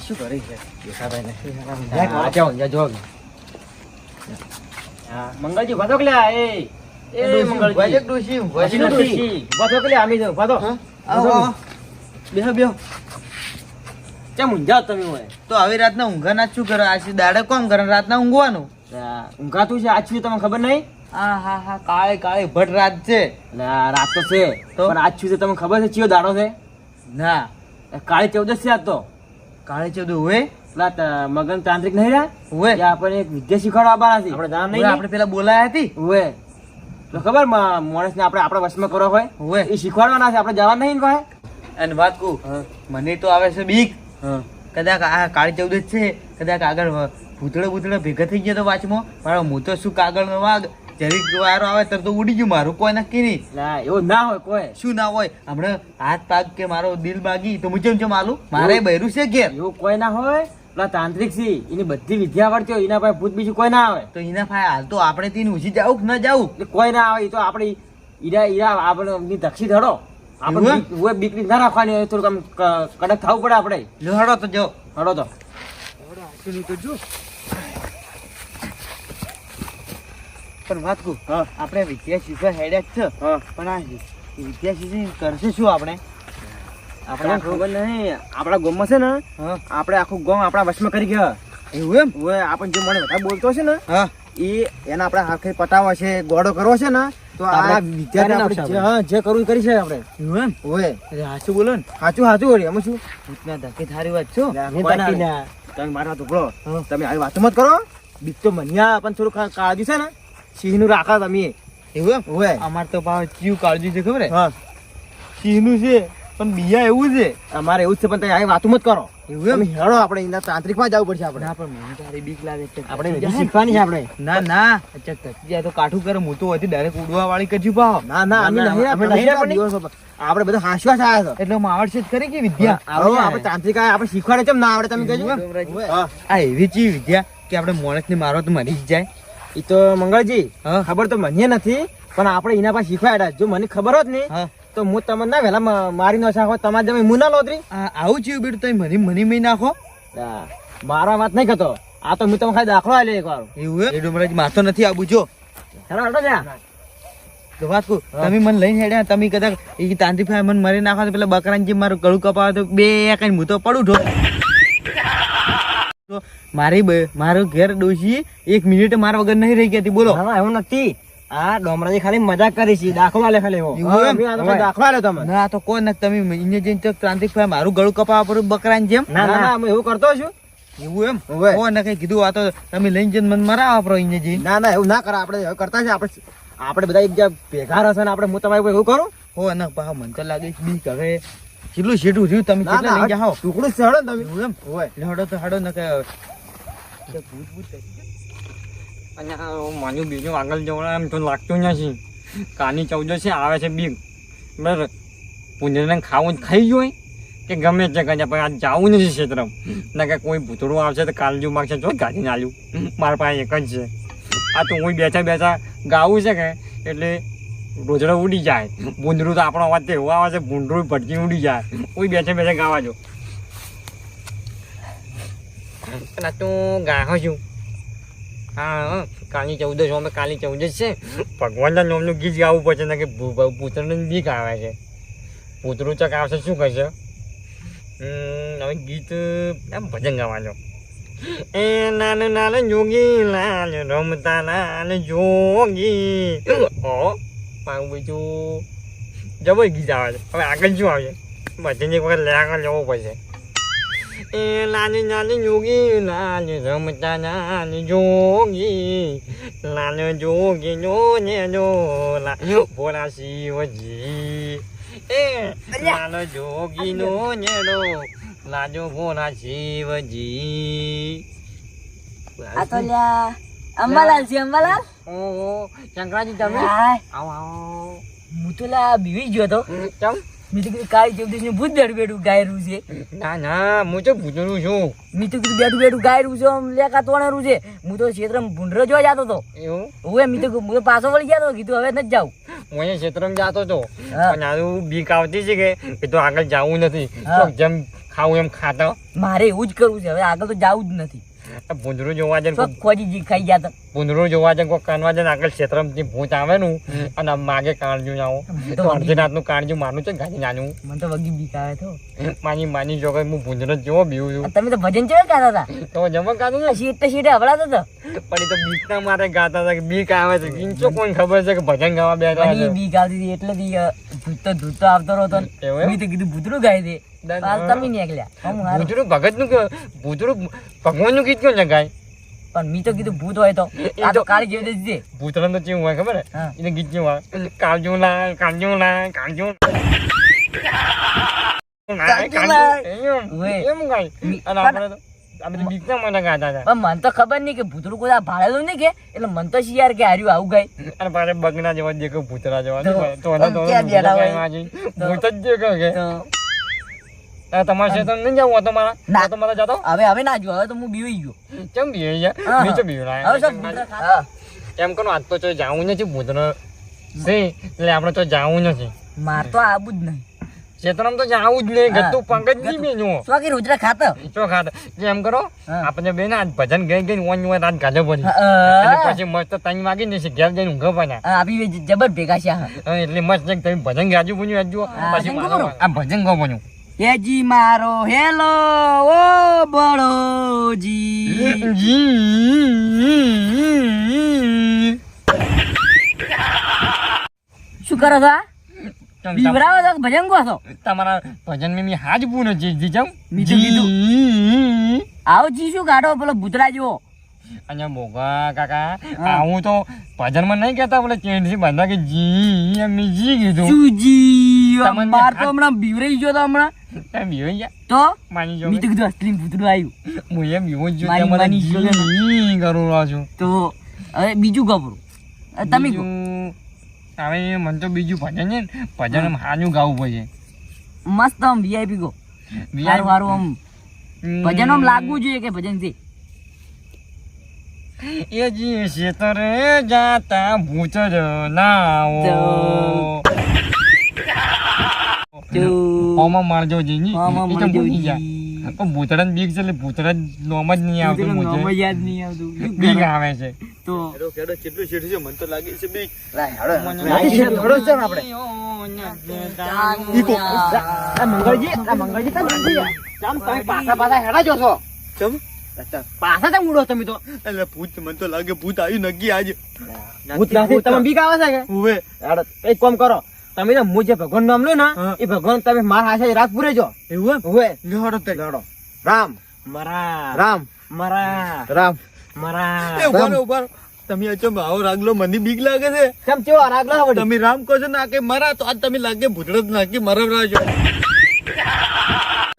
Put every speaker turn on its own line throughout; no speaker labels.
શું કરી છે દેખાભાઈને
મંગળજી ભાતો કે લ્યા એ મંગળજી
ડોશી
ભાતો કે લ્યા આમી દો ભાતો
બેહો બેહો
કેમ ઊંઘ્યા તમે હોય
તો આવી રાતના ઊંઘાના શું કરે આ દાડે કોમ કરે રાતના ઊંઘવાનું
ઊંઘાતું છે આજ સુધી તમને ખબર નહીં
હા કાળે કાળે ભટ રાત છે
રાત તો છે પણ આજ સુધી તમને ખબર છે ચિયો દાડો છે
ના
કાળી 14 છે આજ તો
કાળે 14 હોય
મગન તાંત્રિક નહીં રહ્યા
હોય
આપણને એક વિદ્યા શીખવાડવા આવવાના છે આપણે જાણ નહીં
આપણે પેલા બોલાયા હતી
હોય તો ખબર માણસને આપણે આપણા વશમાં કરવો હોય એ શીખવાડવાના છે આપણે જવા નહીં ભાઈ
અને વાત કહું મને તો આવે છે બીક કદાચ આ કાળી 14 છે કદાચ આગળ ભૂતળો ભેગા થઈ ગયા તો વાંચમાં મારો હું તો શું કાગળ નો વાગ જરીક વારો આવે તર તો ઉડી ગયું મારું કોઈ નક્કી નહીં
એવું ના હોય કોઈ
શું ના હોય હમણાં હાથ પાક કે મારો દિલ બાગી તો મુજબ છે માલું મારે બૈરું છે ઘેર
એવું કોઈ ના હોય પેલા તાંત્રિક છે એની બધી વિદ્યા આવડતી હોય એના પાસે ભૂત બીજું કોઈ ના આવે
તો એના પાસે હાલ તો આપણે તેને ઉછી જાવ કે ના જાવ
કોઈ ના આવે તો આપણે ઈરા આપણે દક્ષિણ ધડો આપણે બીકરી ના રાખવાની હોય થોડુંક આમ કડક થવું પડે આપણે
હડો તો જો
હડો તો
પણ વાત કહું આપણે વિદ્યા શીખવા હેડ્યા જ છે પણ આ વિદ્યા શીખી કરશે શું આપણે
આપણે ખબર નહીં આપણા ગામમાં છે ને આપણે આખું ગામ આપણા વશમાં કરી ગયા
એવું એમ
હોય આપણને જે મને બધા બોલતો છે ને એ એના આપણે હાથે પટાવવા છે ગોળો કરવો છે ને તો આ વિદ્યાર્થી જે કરવું કરી છે આપણે
એવું એમ
હોય
સાચું બોલો ને
સાચું વળી અમે શું
ભૂતના ધકે થારી વાત છો
તમે મારા ટુકડો તમે આવી વાતો મત કરો બીક તો મન્યા પણ થોડું કાળજી છે ને સિંહ નું રાખા તમે
એવું એમ
હોય
અમાર તો ભાવ ચીવ કાળજી છે ખબર હે સિંહ નું છે પણ બીજા એવું છે
અમારે એવું જ છે પણ તમે આવી વાતો મત કરો
એવું એમ
હેડો આપણે એના તાંત્રિક માં જવું પડશે આપણે
પણ મને તારી બીક લાગે છે
આપણે શીખવાની છે આપણે
ના અચ્છા તો કાઠું કરે હું તો હતી ડાયરેક્ટ ઉડવા વાળી કરજી પાવ
ના અમે આપણે બધા હાંસવા આવ્યા
એટલે હું આવડશે જ કરી કે વિદ્યા
આપણે તાંત્રિક આપણે શીખવાડે કેમ ના આવડે તમે કહેજો
આ એવી ચી વિદ્યા કે આપણે માણસ ને મારો તો મરી જ જાય
એ તો મંગળજી ખબર તો મને નથી પણ આપણે એના પાસે શીખવાડ્યા જો મને ખબર હોત ને તો હું તમને ના વેલા મારી નો શાખો તમારે જમે હું ના લોતરી
આવું ચીવું બેટું તમે મને મહી નાખો
મારા વાત નહીં કરતો આ તો હું તમે ખાલી દાખલો આલે એક વાર
એવું એ ડુમરાજ મારતો નથી આવું જો તો વાત કહું તમે મને લઈને હેડ્યા તમે કદાચ એ તાંત્રિક મને મરી નાખો તો પેલા બકરાને જે મારું ગળું કપાવે તો બે કઈ હું તો પડું ઢો મારું ઘેર ડોશી 1 મિનિટ મારા વગર નહીં રહી ગયા બોલો
એવું નથી આ ડોમરાજી ખાલી મજાક કરી છે દાખલો આલે ખાલી દાખલો આલે તમે
ના તો કોઈ નથી તમે ઇને જઈને તો તાંત્રિક મારું ગળું કપાવા પર બકરાને જેમ
ના હું એવું કરતો છું
એવું એમ કોઈ ના કઈ કીધું આ તો તમે લઈને જઈને મને મરાવા પડો ઇને જઈને
ના એવું ના કરે આપણે કરતા છે આપણે બધા એક જગ્યા ભેગા રહેશે ને આપણે હું તમારે એવું કરું
હો ના પા મને તો લાગે છે બીક હવે કેટલું શેઠું થયું તમે કેટલા લઈ જાઓ
ટુકડું ચડો તમે
એમ હોય હડો તો હડો ન કે
માનું બીજું આગળ જવાનું એમ તો લાગતું નથી કાની 14 આવે છે બીક બરાબર પુંજને ખાવું ખાઈ જોઈ કે ગમે તે કર્યા પણ આ જવું નથી ક્ષેત્રમાં ના કે કોઈ ભૂતળું આવશે તો કાલજુ માગશે જો ગાડીને આલ્યું મારા પાસે એક જ છે આ તો હું બેઠા ગાવું છે કે એટલે રોજડો ઉડી જાય ભૂંડરું તો આપણો અવાજ તો એવું આવે છે ભૂંડરું ભટકી ઉડી જાય કોઈ બેઠા ગાવા જો તું ગાહો છું હા કાલી 14 અમે કાલી 14 છે ભગવાનના નામનું ગીત ગાવું પડશે ને કે પૂતળાનું બીક આવે છે પૂતળું ચક આવશે શું કરશે હવે ગીત એમ ભજન ગાવાનો એ નાનું નાનું જોગી લાલ રમતા લાલ જોગી ઓ મારું બીજું જબર ગીત આવે છે હવે આગળ શું આવશે ભજન એક વખત આગળ જવું પડશે એ નાની નાની જોગી લાલ રમતા લાલ જોગી લાલ જોગી નો ને જો ભોલા શિવજી એ લાલ જોગી નો નેડો લાજો ભોલા શિવજી
આ તો લ્યા અંબાલાલ છે અંબાલાલ
ઓહો શંકરાજી તમે આવો
હું તો લા બીવી ગયો તો
ચમ
મેં તો કીધું કાળી 14 નું ભૂત બેઠું ગાયરું છે
ના હું તો ભૂતરું છું
મેં તો કીધું બેઠું ગાયરું છે આમ લેકા તોણેરું છે હું તો ક્ષેત્રમાં ભૂંડરો જોવા જતો હતો
એવું
હવે મેં તો પાછો વળી ગયા તો કીધું હવે નથી જાઉં
હું અહીંયા ક્ષેત્રમાં જાતો હતો
હા.
પણ આનું બીક આવતી છે કે તો આગળ જવું નથી
હા.
તો જેમ ખાવું એમ ખાતા
મારે એવું જ કરવું છે હવે આગળ તો જવું જ નથી
ભૂંદરું જોવા જાય
તો ખોજી ખાઈ ગયા તો
ભૂંદરું જોવા જાય કોઈ કાનવા જાય આગળ ક્ષેત્રમાંથી ભૂત આવે નું અને આમ માગે કાળજું આવો
તો
તો અડધી રાતનું કાળજું માનું છે ગાડી નાનું
મને તો વગી બીક આવે તો
માની જો હું ભૂંદરો જેવો બીવું છું
તમે તો ભજન ચેવા ગાતા હતા
તો જમા કાઢું ને
શીટે હવડાતો હતો
પણ એ તો બીકના મારે ગાતા હતા કે બીક આવે છે ઇંચો કોઈને ખબર છે કે ભજન ગાવા બેઠા
મને
છે
બીક આવતી હતી એટલે ધૂતો આવતો રહ્યો
એવું એમ?
મેં તો કીધું ભૂતરું ગાય દે હાલ તમે નીકળ્યા હમ હારું.
ભૂતરું ભગતનું કે ભૂતરું ભગવાનનું ગીત કેવું લગાય
પણ મેં તો કીધું ભૂત હોય તો આ તો કાળી જેવી જ દે
ભૂતરણ તો કેવું હોય ખબર હે?
હા.
એને ગીત કેવું હોય કાળજું લાય કાળજું લાય કાળજું
ઓય.
એમ ગાય અને આપણે તો આપણે તો બીકના મને ગાતા હતા
પણ મને તો ખબર નહીં કે ભૂતરું કોઈ આ ભાડેલું નહીં કે એટલે મને તો શિયાર કે હાર્યું આવું ગાય
અને પાછા બગના જેવા દેખો ભૂતરા જેવા
તો
તો એને તો
ક્યાં બેઠા હોય?
ભૂત જ દેખો કે
તો
તમારા ક્ષેત્ર નહીં જવું તમારા
ના.
તમારા જતો
હવે ના જો હવે તો હું બીવી ગયો
કેમ બીવે છે
હા.
નીચે બીવ
હવે સબ ભૂતરા ખાતા.
એમ કરો આજ તો જવું નથી ભૂતનો છે એટલે આપણે તો જવું નથી
માર તો આવું જ નહીં
ક્ષેત્રમાં તો જવું જ નહીં ગતું પંગ જ નહીં બેનું
સ્વાગી રોજરા ખાતા
ચો ખાતા એમ કરો
હા.
આપણે બેન આજ ભજન ગઈ ગઈ ઓન ઓન રાત ગાજો પડી
હા.
અને પછી મસ્ત 3 વાગી ને ઘેર જઈને ઊંઘો પડ્યા
આવી જબર ભેગા છે હા.
એટલે મસ્ત એક તમે ભજન ગાજુ બન્યું આજુ
હા,
પછી
ભજન
મારો
કરો.
આ ભજન ગો બન્યું
હેજી મારો હેલો ઓ બળોજી શું કરો છો આ? બીવરાવો છો કે ભજન ગો છો
તમારા ભજન મેં હાજ પૂનો જી જાઉં
મી તો કીધું. આવો જી શું કાઢો પેલો ભૂતરા જેવો
અને મોગા કાકા આવું તો ભજનમાં નહીં કહેતા બોલે ચેન્ડથી બાંધા કે જી એમ મેં જી કીધું
સુજી
તમને
માર તો હમણાં બીવરાઈ ગયો તો હમણાં
એમ બીવાઈ ગયા
તો
માની જો
મી તો કીધું અસલી ભૂતરું આવ્યું
હું એમ બીવું જ
માની-
છું
માની જો ને.
જી કરું રહ્યો છું
તો હવે બીજું ગભરું તમે કહો.
બીજું હવે મને તો બીજું ભજન છે ને ભજન આમ હાજું ગાવું પડશે
મસ્ત આમ વીઆઈપી ગો સારું સારું આમ ભજન આમ લાગવું જોઈએ કે ભજન છે
એ જી ક્ષેત્રે જાતા ભૂત ના આવો ઓમાં મારજો જી ની
ઓમાં
એ તો
મારજો
ભૂલી
જી.
ગયા પણ ભૂતડાને બીક છે એટલે ભૂતડા નોમ જ નહીં આવતું
નામ
મુજે
જ યાદ નહીં આવતું
બીક આવે છે
તો
કેટલું શેઠ છે મને તો લાગે છે બીક
પાછા કેમ ઉડો તમે તો
એટલે ભૂત મને તો લાગે ભૂત આવ્યું નક્કી આજે
ભૂત નથી તમે બીક આવે છે કે
ઉવે
હેડો, એક કામ કરો તમે ને હું જે ભગવાન નામ લ્યો ને
હા.
એ ભગવાન તમે મારા હાથે રાત પૂરે જો
એવું એમ
હવે
લેવાડો તે
લડો રામ
મારા
રામ
મારા
રામ
મારા
એ ઉભા રહો, ઉભા રહો. તમે અચમ આવો રાગલો મને બીક લાગે છે
કેમ કેવો રાગ લાવો વળી?
તમે રામ કહો છો ના કે મારા તો આજ તમે લાગે ભૂતડો જ નાખી મરવરા છો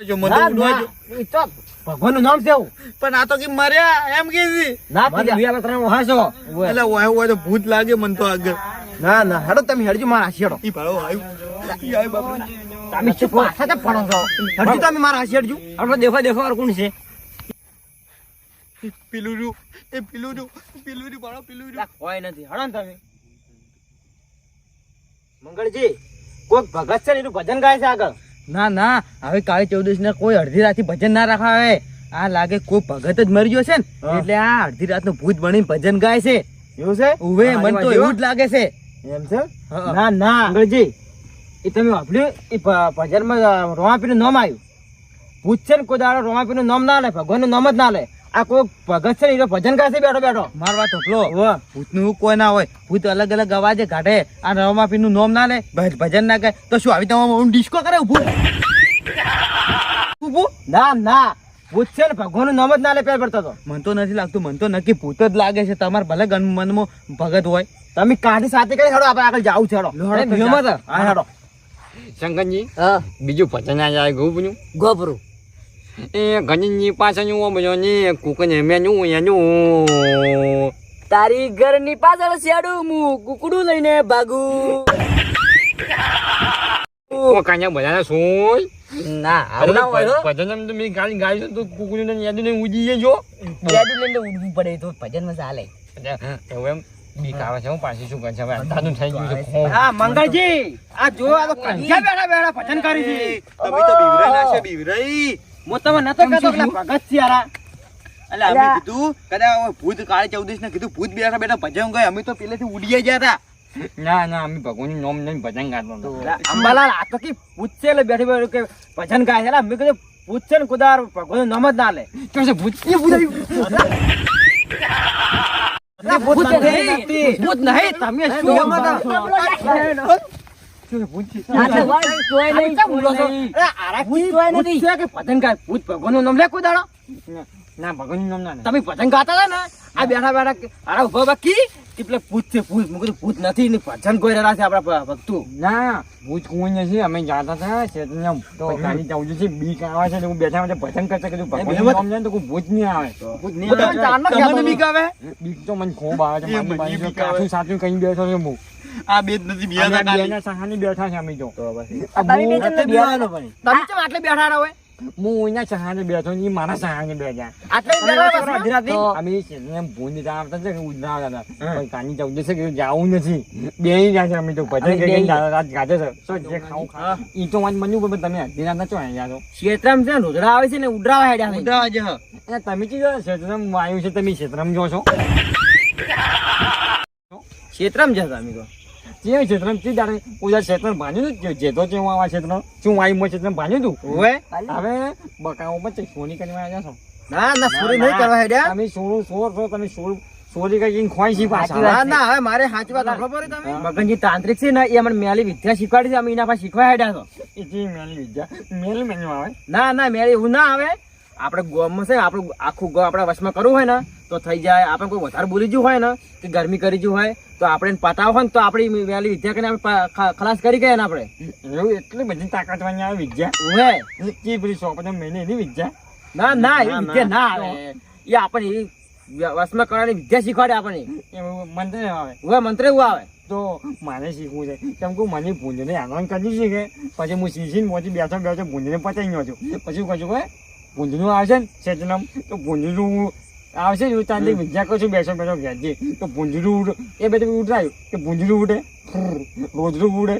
જો મને
ના,
ઉડવા
ના,
જો
ઈ તો ભગવાનનું નામ છે એવું.
પણ આ તો કે મર્યા એમ કે છે
ના મને વિયા તમે હાસો
એટલે વાય વાય તો ભૂત લાગે મને તો આગળ
ના ના હેડો તમે હેડજો મારા હાથે હેડો
ઈ ભાડો આવ્યું ઈ આય બાપા
તમે શું પાછા તે પડો છો હેડજો તમે મારા હાથે હેડજો આપણે દેખો દેખો আর કોણ છે
એ પેલું રહ્યું, એ પેલું રહ્યું, ભાડો પેલું રહ્યું.
કોઈ નથી હેડો ને તમે મંગળજી કોક ભગત છે ને એનું ભજન ગાય છે આગળ
ના ના હવે કાળી ચૌદશ ને કોઈ અડધી રાત ભજન ના રખાવે આ લાગે કોઈ ભગત જ મરી ગયો છે ને
હા.
એટલે આ અડધી રાત નું ભૂત બની ભજન ગાય છે
એવું છે
ઉવે
હા,
મને તો
એમાં
એવું જ લાગે છે
એમ છે
હા.
ના ના મંગળજી એ તમે વાપર્યું એ ભજનમાં રોમાપીનું નામ આવ્યું ભૂત છે ને કોઈ દાડો રોમાપીનું નામ ના લે ભગવાનનું નામ જ ના લે આ કોઈ ભગત છે ને એનો ભજન ગાય છે બેઠો બેઠો
મારવા ચોપલો
વાહ.
ભૂત નું કોઈ ના હોય ભૂત અલગ અલગ અવાજે કાઢે આ રમાપી નું નામ ના લે ભજન ના કરે તો શું આવી તમારે ડિસ્કો કરે ભૂત ઊભું?
ના ના ભૂત છે ને ભગવાનનું નામ જ ના લે પેર પડતો તો
મને તો નથી લાગતું મને તો નક્કી ભૂત જ લાગે છે તમારે ભલે મનમાં ભગત હોય
તમે કાઢી સાથે કરી હેડો આપણે આગળ જાવું છે હેડો
લો, હેડો તો
નિયમ
જા.
હતા. હા હેડો
શંકરજી
હા
બીજું ભજન આ જાય ગયું બન્યું
ગોબરું
એ ગજનજી પાછળ બન્યો ને કુકને મેન્યુ એનું
તારી ઘરની પાછળ શેડું હું કુકડું લઈને ભાગું
કાંયા બધાને સોય
ના આવું ના હોય હો.
ભજન એમ તો મેં ગાડી ગાડી તો કુકડીને યાદ ને ઉજી જો
યાદ લઈને ઉડવું પડે તો ભજનમાં ચાલે
એવું એમ બીક આવે છે હું પાછી શું કરશે હવે અંધારું થઈ ગયું છે ખૂબ.
હા મંગળજી આ જો આ તો કંઠિયા બેઠા બેઠા ભજન કરી છે.
તમે તો બીવરાઈ નાખશે, બીવરાઈ.
હું તમે નતો કહેતો કે ભગત છે યારા.
એટલે અમે કીધું કદાચ ભૂત કાળી ચૌદશ ને કીધું ભૂત બેઠા બેઠા ભજન ગયે, અમે તો પેલેથી ઉડી ગયા હતા.
ના ના અમે ભગવાનનું નામ લઈને ભજન ગાતા
અંબાલાલ આ તો કે પૂછશે એટલે બેઠી બેઠી કે ભજન ગાય છે. મેં કીધું પૂછશે ને કુદાર ભગવાનનું નામ જ ના લે.
કેમ છે ભૂત
ભૂત નથી, ભૂત નહીં, તમે શું
આ તો વાત તોય નહીં,
બોલો છો? અરે આરાથી ભૂત છે કે ભજન ગાય? ભૂત ભગવાનનું નામ લે કોઈ દાડો?
ના ભગવાનનું નામ ના લે.
તમે ભજન ગાતા હતા ને આ બેઠા બેઠા આરા ઉભા બાકી એટલે ભૂત છે ભૂત. મેં કીધું ભૂત નથી ને ભજન કોઈ રહ્યા છે આપણા ભક્તો.
ના ભૂત કોઈ નથી. અમે જાતા હતા શેતને તો કાલી જાઉં છે બીક આવે છે હું બેઠા બેઠા ભજન કરતા કીધું ભગવાનનું નામ લે તો કોઈ ભૂત નહીં આવે.
ભૂત નહીં આવે. તમને બીક આવે?
બીક તો મને ખૂબ આવે છે. મારી બાજુ
બીક આવે.
કાઠું સાચું કઈ બેઠો છે હું.
આ બે જ નથી બિયાતા
અમે
કાલી.
બેના સહાની બેઠા છે અમે તો.
તમે બે જણને બિહારવાનો
તમે કેમ આટલે બેઠા રહો?
હું એના સહાને બેઠો ને ઈ મારા સહાને બેઠા.
આટલે બેઠા રહો અધરાતી?
તો
અમે શેતને ભૂત આવતા છે કે ઉધરા આવતા હતા પણ કાની ચૌદ છે કે જાવું નથી બે જાય છે અમે તો ભજન
અમે
કરીને
બેહી.
રાત ગાજે છે શું જે ખાવું ખા ઈ તો વાત મન્યું પણ તમે અડધી રાતના ચો અહીંયા છો
ક્ષેત્રમાં છે ને રોજડા આવે છે ને ઉડરાવા હેડ્યા છે.
ઉડાવા જ હ.
અને તમે કીધું ક્ષેત્રમ આવ્યું છે તમે ક્ષેત્રમ જો છો
ક્ષેત્રમાં જતા અમે તો.
જે ક્ષેત્રમ ચી જાણે પૂજા ક્ષેત્ર ભાન્યું હતું જે તો હું આવા ક્ષેત્ર શું આવ્યું ક્ષેત્ર ભાન્યું હતું
ઓવે
હવે બકાઓ પર સોની કરવા આવ્યા છો
ના ના ચોરી નહીં કરવા હેડ્યા.
તમે સોળ સોળ છો તમે સોળ સોરી કઈ ખોઈ છી પાછા
ના ના હવે મારે સાચી વાત સાંભળો પડે તમે. મગનજી તાંત્રિક છે ને એ અમને મેલી વિદ્યા શીખવાડી છે અમે એના પાસે શીખવા હેડ્યા છો.
એ જે મેલ વિદ્યા મેલ મેન્યુ આવે
ના ના મેળી એવું ના આવે. આપણે ગોમાં છે આપણું આખું ગો આપણા વશમાં કરવું હોય ને તો થઈ જાય. આપણે કોઈ વધારે બોલી ગયું હોય ને કે ગરમી કરી ગયું હોય તો આપણે એને પટાવ હોય ને તો આપણી મેલી વિદ્યા કરીને આપણે ખલાસ કરી ગયા ને આપણે.
એવું એટલી બધી તાકાત વાળી આવે વિદ્યા
ઓવે
કી પેલી સો પછી મહિને એની વિદ્યા
ના ના એવી વિદ્યા ના આવે. એ આપણે એ વશમાં કરવાની વિદ્યા શીખવાડે આપણને.
એવું મંત્ર આવે
ઓવે મંત્ર એવું આવે.
તો મારે શીખવું છે કેમ કે મને ભૂંજને આનંદ કરી છે કે પછી હું શીખીને મોટી બેઠો બેઠો ભૂંજને પચાઈ ગયો છું પછી શું કહું છું ભૂંજનું આવશે ને સેચનમ તો ભૂંજનું આવશે ને તાંત્રિક વિદ્યા કરું છું બેસો બેઠો ઘેરજી તો ભૂંજનું ઉડે એ બધું ઉઠાયું કે ભૂંજનું ઉડે રોજનું ઉડે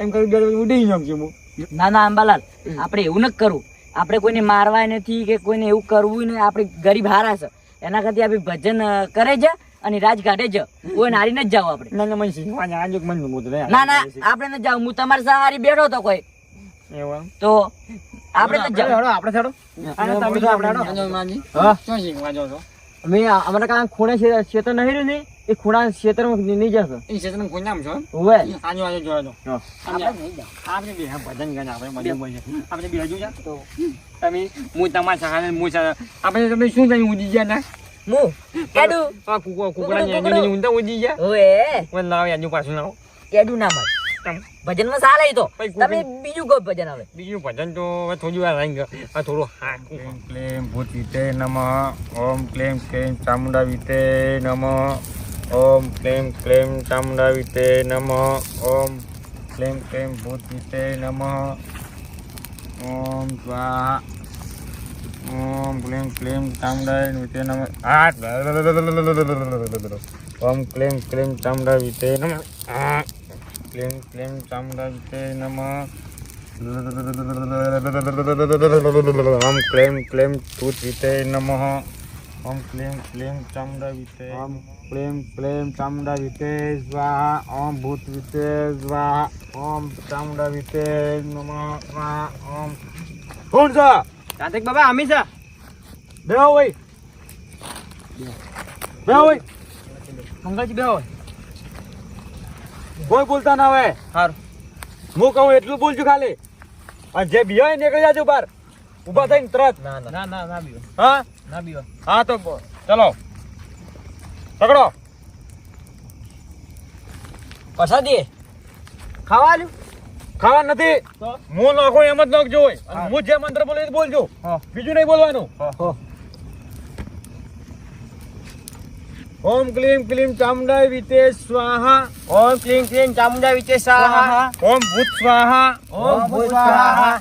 એમ કરી બે ઉડી નાખશું હું.
ના ના અંબાલાલ આપણે એવું નથી કરવું. આપણે કોઈને મારવા નથી કે કોઈને એવું કરવું નહીં. આપણે ગરીબ હારા છે એના કરતી આપણે ભજન કરે છે અને રાજ કાઢે છે. કોઈ નારી નથી જાવ આપણે.
ના ના મને શીખવા આજે મને મુદ્દે
ના ના આપણે નથી જાવ. હું તમારી સહારી બેઠો તો કોઈ
એવું
તો આપણે નથી જાવ.
હેડો, આપણે હેડો.
અને તમે
આપણે હેડો.
હા શું શીખવા જાવ છો
અમે અમારા કાં ખૂણે ક્ષેત્ર નહીં રહ્યું ને એ ખૂણા ક્ષેત્રમાં નહીં જશે.
એ ક્ષેત્ર કોઈ નામ છો
ઓવે
આજુ આજુ જોવા દો
આપણે નહીં જાવ.
આપણે બે ભજન કરે આપણે બધું બોલીએ આપણે બે હજુ જા તો તમે હું તમારા સહારે હું આપણે તમે શું થયું ઉડી ગયા ના
હું કેડું
આ કુકડા એની ઊંધા ઉડી ગયા
ઓએ
મને લાવ આજુ પાછું લાવો
કેડું ના મળે. ભજનમાં સારા ઈ તો
ભાઈ,
તમે બીજું કોઈ ભજન આવે.
બીજું ભજન તો હવે થોડી વાર રહી ગયો આ થોડું હા
ક્લેમ ભૂત વિતે નમઃ ઓમ ક્લેમ ક્લેમ ચામુંડા વિતે નમઃ ઓમ ક્લેમ ક્લેમ ચામુંડા વિતે નમઃ ઓમ ક્લેમ ક્લેમ ભૂત વિતે નમઃ ઓમ સ્વાહા ઓમ ક્લેમ ક્લેમ ચામુંડા વિતે નમઃ ઓમ ક્લેમ ક્લેમ ચામુંડા વિતે નમઃ ક્લેમ ક્લેમ ચામુંડા વિતે નમઃ ઓમ ક્લેમ ક્લેમ ભૂત વિતે નમઃ ઓમ ક્લેમ ક્લેમ ચામુંડા વિતે ઓમ ક્લેમ ક્લેમ ચામુંડા વિતે સ્વાહા ઓમ ભૂત વિતે સ્વાહા ઓમ ચામુંડા વિતે નમઃ સ્વાહા ઓમ કોણ છે
તાંત્રિક બાબા અમે છે.
બેહો ભાઈ બેહો ભાઈ
મંગળજી બેહો.
કોઈ બોલતા ના આવે
સારું.
હું કહું એટલું બોલજો ખાલી અને જે બીજો હોય નીકળી જાજો બહાર ઊભા થઈને તરત
ના ના ના બીવો
હા
ના બીવો.
હા તો ચલો પકડો
પ્રસાદી ખાવા આલ્યું?
ખાવા નથી
તો?
હું નાખો એમ જ નાખજો હોય અને હું જે મંત્ર બોલે એ બોલજો
હા.
બીજું નહીં બોલવાનું ઓમ ક્લીમ ક્લીમ ચામુંડા વિતે સ્વાહા
ઓમ ક્લીમ ક્લીમ ચામુંડા વિચે સ્વાહા.
ઓમ ભૂત સ્વાહા
ઓમ ભૂત સ્વાહા.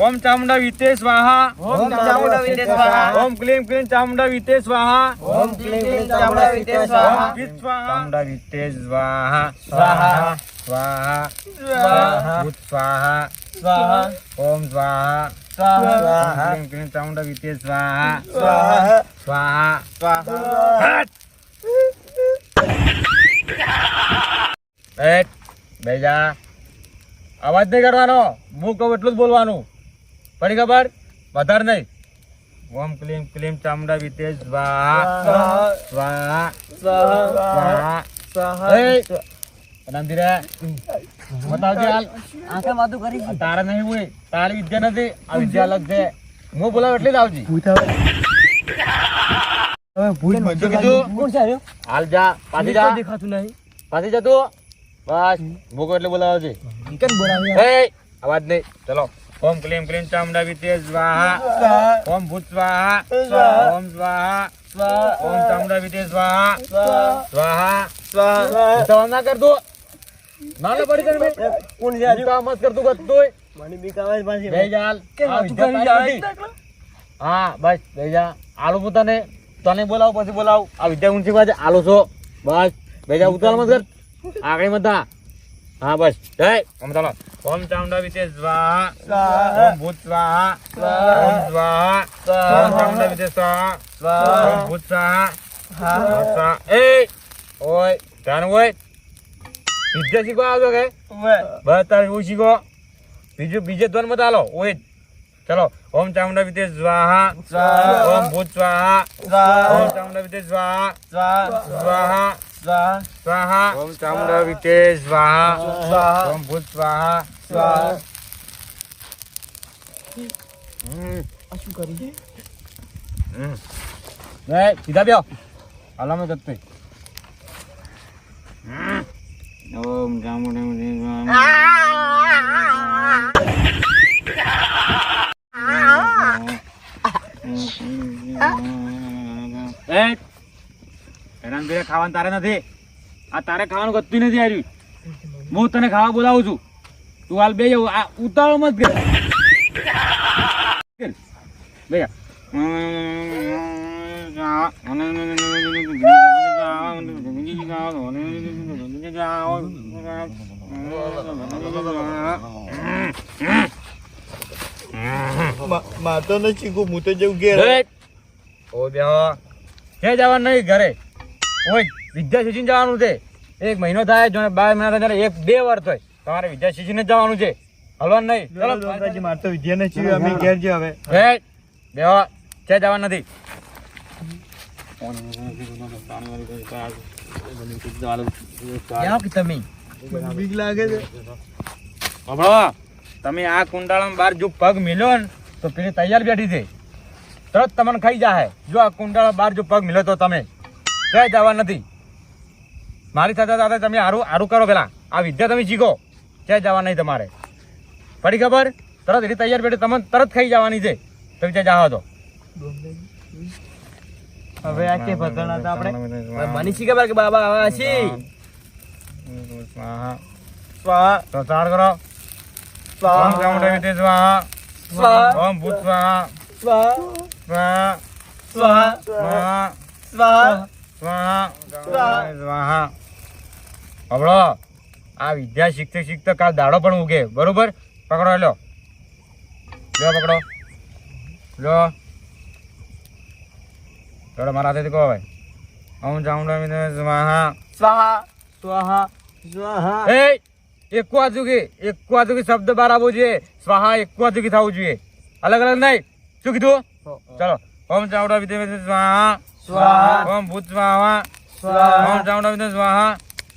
ઓમ ચામુંડા વિતે સ્વાહા
ઓમ ચામુંડા વિતે સ્વાહા
ઓમ ક્લીમ ક્લીમ ચામુંડા વિતે સ્વાહા
ઓમ ક્લીમ ક્લીમ ચામુંડા વિતે સ્વાહા
વિત સ્વાહા ચામુંડા વિતે સ્વાહા
સ્વાહા
સ્વાહા
સ્વાહા
ભૂત સ્વાહા
સ્વાહા
ઓમ સ્વાહા
સ્વાહા
ક્લીમ ક્લીમ ચામુંડા વિતે સ્વાહા
સ્વાહા
સ્વાહા
સ્વાહા
એટ બેજા અવાજ નહીં કરવાનો હું કહું એટલું જ બોલવાનું પડી ખબર વધારે નહીં ઓમ ક્લીમ ક્લીમ ચામુંડા વિતે સ્વાહા સ્વાહા સ્વાહા
સ્વાહા
એ રામધીરે બતાવજે હાલ
આંખે વાતું કરી છે.
તારે નહીં હોય તારી વિદ્યા નથી આ વિદ્યા અલગ છે હું બોલાવ એટલે જ આવજી શું કીધું
કોણ છે આવ્યો?
હાલ જા પાછી જા
દેખાતું નહીં
પાછી જા તું બસ મૂકો એટલે બોલાવજે
કેમ બોલાવી
એ અવાજ નહીં ચલો ઓમ ક્લીમ ક્લીમ ચામુંડા વિતે સ્વાહા ઓમ ભૂત સ્વાહા ઓમ સ્વાહા ઓમ ચામુંડા વિતે સ્વાહા સ્વાહા તો ના કર તું ના પડી તને બે
કોણ
મત કર તું બધું
મને બી કાવાય પાછી
બે જા હાલ.
કેમ
આ
તું
વિદ્યા
કરી
તારી
જાય
નથી. હા બસ બે જા આલુ હું તને બોલાવ પછી બોલાવ આ વિદ્યા ઊંચી બાજુ આલુ છો બસ બે જા ઉતાર મત કર આગળ મત થા. હા બસ જય ઓમ ચાલો ઓમ ચામુંડા વિતે સ્વાહા ઓમ ભૂત સ્વાહા ઓમ સ્વાહા ઓમ ચામુંડા વિતે સ્વાહા ઓમ ભૂત સ્વાહા એ ઓય ધ્યાન હોય વિદ્યા શીખવા આવજો કે બસ તારે એવું શીખો બીજે ધ્વન મત આલો ઓય ચલો ઓમ ચામુંડા વિતે સ્વાહા ઓમ ભૂત સ્વાહા ઓમ ચામુંડા વિતે સ્વાહા સ્વાહા સ્વાહા ઓમ ચામુંડા વિતે સ્વાહા ઓમ ભૂત સ્વાહા
શું કરી
સીધા બેહો હાલામાં જતો ઓમ ચામુંડા વિતે ખાવાનું તારે નથી આ તારે ખાવાનું ગતું નથી આવ્યું હું તને ખાવા બોલાવું છું તું હાલ બે આ ઉતાવળ મત કર બે
માતો ન શીખું હું તો જવું ઘેર
ઓ બેહો કે જવાનું નહીં ઘરે ઓય વિદ્યા શીખીને જવાનું છે 1 મહિનો થાય જો 12 મહિના થાય 1-2 વાર થાય તમારે વિદ્યા શીખીને જવાનું છે હલવાનું નહીં ચલો
માર તો વિદ્યા ને છીએ અમે ઘેર જે હવે
હે બેહો કે જવાનું નથી
ક્યાં કે તમે બીક લાગે છે
બાબા તમે આ કુંડાળામાં બહાર જો પગ મિલ્યો ને તો પેલી તૈયાર બેઠી છે તરત તમને ખાઈ જાય જો આ કુંડાળા બહાર જો પગ મિલ્યો તો તમે ક્યાંય જવા નથી મારી સાથે સાથે તમે હારું કરો પેલા આ વિદ્યા તમે શીખો ક્યાંય જવા નહીં તમારે પડી ખબર તરત એની તૈયાર બેઠી તમને તરત ખાઈ જવાની છે તમે ત્યાં જાઓ તો
હવે આ કે ભગવાન હતા આપણે મને શી ખબર કે બાબા આવા છે સ્વાહા
તો ચાર કરો ઓમ ચામુંડા વિતે સ્વાહા ઓમ ભૂત સ્વાહા સ્વાહા
સ્વાહા
સ્વાહા
સ્વાહા
સ્વાહા સ્વાહા હબળો આ વિદ્યા શીખતે શીખતે કાલ દાડો પણ ઉગે બરોબર પકડો લો પકડો લો થોડા મારા હાથેથી કહો ભાઈ ઓમ ચામુંડા વિતે સ્વાહા
સ્વાહા સ્વાહા સ્વાહા
એ એક વાજુકી શબ્દ બહાર આવવો જોઈએ સ્વાહા એક વાજુકી થવું જોઈએ અલગ અલગ નહીં શું કીધું ચલો ઓમ ચામુંડા વિતે સ્વાહા
સ્વાહા
ઓમ ભૂત સ્વાહા
સ્વાહા
ઓમ ચામુંડા વિતે સ્વાહા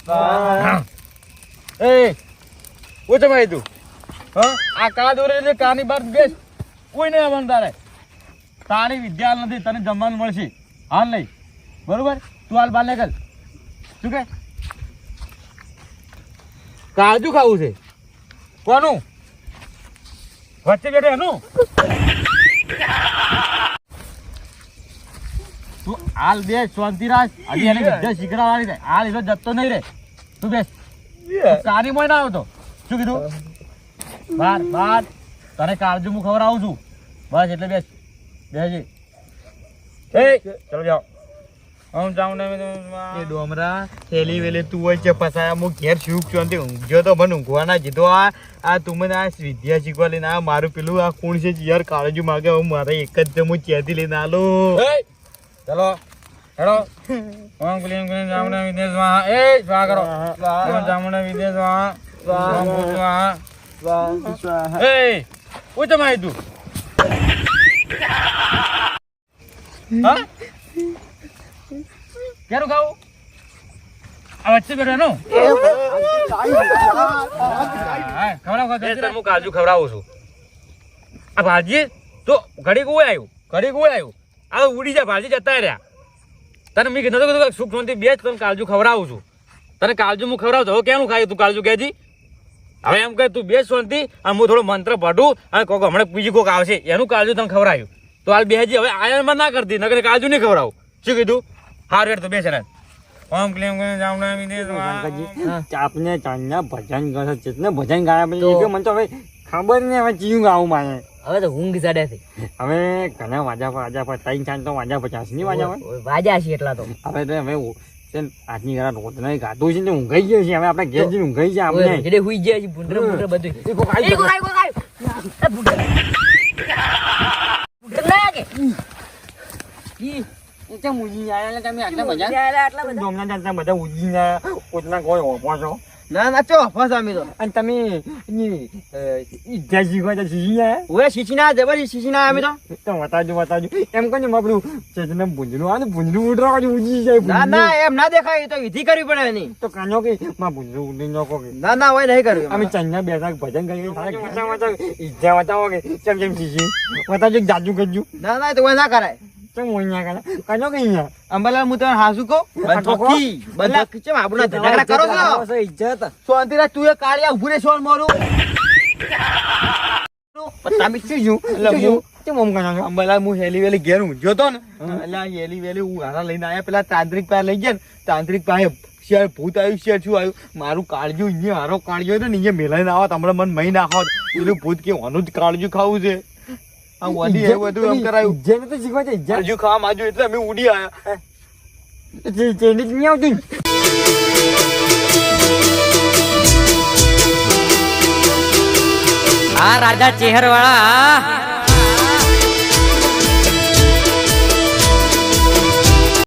સ્વાહા
એ ઓછો ભાઈ તું હા આ કા દોરે કાની બાર બેસ કોઈ નહીં આવવાનું તારે તારી વિદ્યા હાલ નથી તને જમવાનું મળશે હાલ નહીં બરોબર તું હાલ બાર નીકળ શું કે કાજુ ખાવું છે કોનું વચ્ચે બેઠે એનું તું હાલ બે શાંતિ રાખ હજી એને વિદ્યા શીખડાવવાની છે હાલ એનો જતો નહીં રે તું બેસ કાની મોય ના આવ્યો તો શું કીધું બાર
તને કાળજુ હું ખવડાવું છું બસ એટલે બેસજી એ ચલો જાઓ ઓમ ચામુંડા
એ ડોમરા થેલી વેલી તું હોય છે પસાયા હું ઘેર સુખ ચોંતી ઊંઘ્યો તો મને ઊંઘવાના જીધો આ તું મને આ વિદ્યા શીખવા લઈને આ મારું પેલું આ કોણ છે યાર કાળજુ માગે હું મારે એક જ હું ચેતી લઈને આલો
ચલો હેડો ઓમ ક્લીમ ક્લીમ ચામુંડા વિદેશમાં એ સ્વાહ કરો ઓમ ચામુંડા વિદેશમાં સ્વાહ એ ઉત માય તું હા ક્યારું ખાવું આ વચ્ચે બેઠો નો હું કાજુ ખવડાવું છું આ ભાજી તો ઘડી આવ્યું આ ઉડી જાય ભાજી જતા રહ્યા તને મેં કીધું સુખ શાંતિ બે જ તને કાજુ ખવડાવું છું તને કાજુ હું ખવડાવતો હવે કેનું ખાય તું કાજુ કહેજી હવે એમ કહે તું બે શાંતિ અને હું થોડો મંત્ર પઢું અને કોક હમણાં બીજું કોક આવશે એનું કાજુ તને ખવડાવ્યું તો હાલ બેજી હવે આયનમાં ના કરતી નકર કાજુ નહીં ખવડાવું શું કીધું હાર રેડ તો બે છે ઓમ ક્લેમ ક્લેમ ચામુંડા વિદેશમાં
આપને ચાંદના ભજન કરે છે ને ભજન ગાયા પછી કે મને તો હવે ખબર નહીં હવે ચીયું ગાવું મારે
હવે તો ઊંઘ ચડે છે
હવે ઘણા વાજા પર 3 તો વાજા 50 ની વાજા હોય
વાજા છે એટલા તો
હવે તો હવે આજની ઘણા રોજ નહીં ગાતું છે ને ઊંઘાઈ ગયો છે હવે આપણે ઘેર જઈને ઊંઘાઈ જાય આપણે
જેડે હુઈ જાય છે ભૂંડર ભૂંડર બધું એ કોકાઈ ભૂંડર લાગે
એ કેમ ઉજી જાય એટલે તમે આટલા બધા
આટલા બધા
ડોમના જાણતા બધા ઉજી જાય કોટના કોઈ હોપો છો
ના ના ચો ફસ આમી તો
અને તમે ઇજા શીખવા તો શીખી જાય
ઓએ શીશીના જબર શીશીના આમી તો
બતાવજો એમ કોને આપણું ચેતને ભૂંજનું આ ભૂંજનું ઉડરા ઉજી જાય
ના ના એમ ના દેખાય એ તો વિધિ કરવી પડે એની
તો કાનો કે માં ભૂંજનું ઉડી નો કે
ના ના હોય નહીં કર્યું
અમે ચંદના બેઠા ભજન કરીએ ઈજા બતાવો કે કેમ શીખી બતાવજો જાજુ કરજો
ના ના તો હોય ના કરાય
ચમ અહીંયા કરે કાનો કે અહીંયા
અંબાલાલ હું તને હાસુ કહું બંધોકી ચમ આપણને ધડાકડા કરો છો
ઇજ્જત
શાંતિરાજ તું એ કાળિયા ઉભું રે સોન મોરું તમે શું છું
કેમ ઓમ કાનો
અંબાલાલ હું હેલી વેલી ઘેર ઊંઘ્યો તો ને એટલે આ હેલી વેલી હું હારા લઈને આયા પેલા તાંત્રિક પાસે લઈ ગયા ને તાંત્રિક પાસે શેર ભૂત આવ્યું શેર શું આવ્યું મારું કાળજું અહીંયા હારો કાળજો ને અહીંયા મેલાઈને આવત હમણાં મને મહી નાખો પેલું ભૂત કે આનું જ કાળજું ખાવું છે આ વધી એવું બધું એમ કરાયું
જેને તો શીખવા છે
કાળજું ખાવા માંગ્યું એટલે અમે ઉડી આયા
ચેન્જ નહીં આવતું
આ રાજા ચેહર વાળા